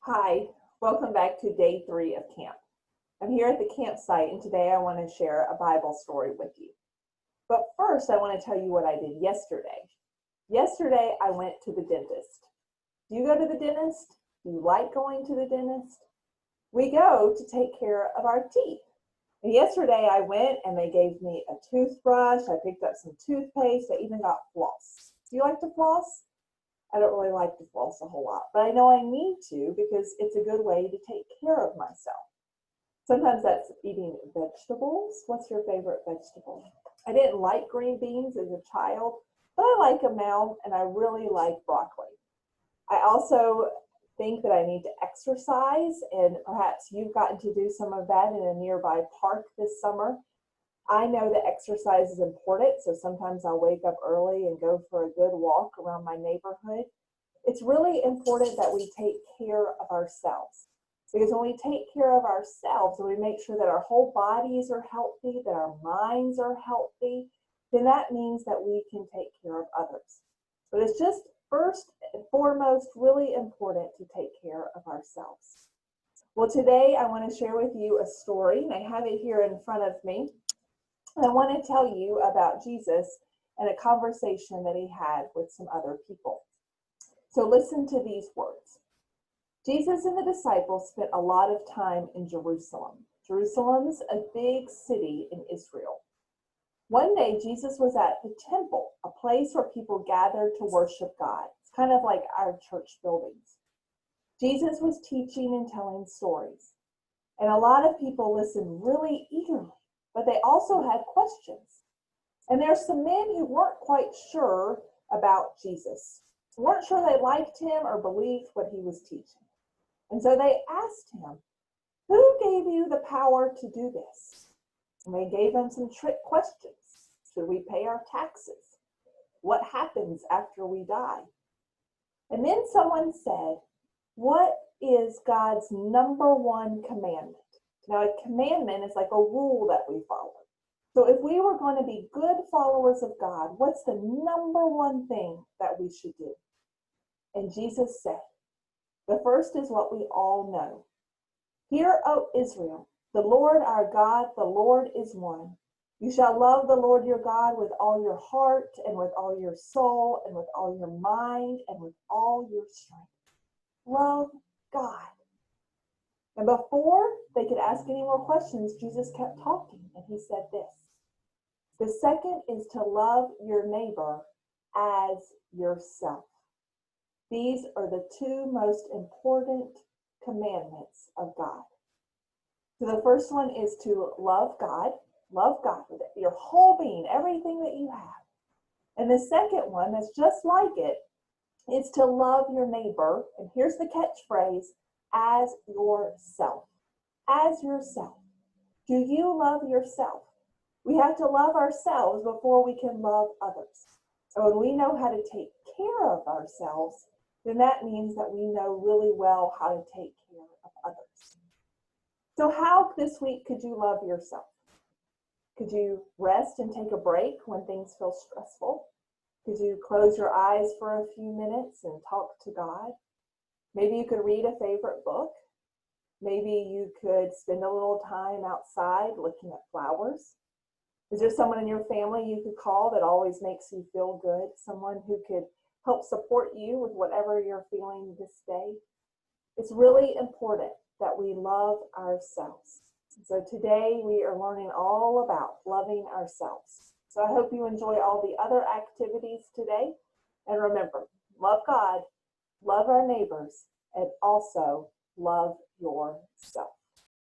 Hi, welcome back to day 3 of camp. I'm here at the campsite and today I want to share a Bible story with you. But first I want to tell you what I did yesterday. Yesterday I went to the dentist. Do you go to the dentist? Do you like going to the dentist? We go to take care of our teeth. And yesterday I went and they gave me a toothbrush, I picked up some toothpaste, I even got floss. Do you like to floss? I don't really like to floss a whole lot, but I know I need to because it's a good way to take care of myself. Sometimes that's eating vegetables. What's your favorite vegetable? I didn't like green beans as a child, but I like them now, and I really like broccoli. I also think that I need to exercise, and perhaps you've gotten to do some of that in a nearby park this summer. I know that exercise is important, so sometimes I'll wake up early and go for a good walk around my neighborhood. It's really important that we take care of ourselves, because when we take care of ourselves and we make sure that our whole bodies are healthy, that our minds are healthy, then that means that we can take care of others. But it's just first and foremost really important to take care of ourselves. Well, today I want to share with you a story, and I have it here in front of me. I want to tell you about Jesus and a conversation that he had with some other people. So listen to these words. Jesus and the disciples spent a lot of time in Jerusalem. Jerusalem's a big city in Israel. One day, Jesus was at the temple, a place where people gathered to worship God. It's kind of like our church buildings. Jesus was teaching and telling stories, and a lot of people listened really eagerly. But they also had questions. And there are some men who weren't quite sure about Jesus, weren't sure they liked him or believed what he was teaching. And so they asked him, "Who gave you the power to do this?" And they gave him some trick questions. Should we pay our taxes? What happens after we die? And then someone said, "What is God's number one commandment?" Now, a commandment is like a rule that we follow. So if we were going to be good followers of God, what's the number one thing that we should do? And Jesus said, the first is what we all know. "Hear, O Israel, the Lord our God, the Lord is one. You shall love the Lord your God with all your heart and with all your soul and with all your mind and with all your strength." Love God. And before they could ask any more questions, Jesus kept talking, and he said this. The second is to love your neighbor as yourself. These are the two most important commandments of God. So the first one is to love God with your whole being, everything that you have. And the second one that's just like it is to love your neighbor, and here's the catchphrase, as yourself. As yourself. Do you love yourself? We have to love ourselves before we can love others. And when we know how to take care of ourselves, then that means that we know really well how to take care of others. So how this week could you love yourself? Could you rest and take a break when things feel stressful? Could you close your eyes for a few minutes and talk to God? Maybe you could read a favorite book. Maybe you could spend a little time outside looking at flowers. Is there someone in your family you could call that always makes you feel good? Someone who could help support you with whatever you're feeling this day? It's really important that we love ourselves. So today we are learning all about loving ourselves. So I hope you enjoy all the other activities today. And remember, love God, love our neighbors, and also love yourself.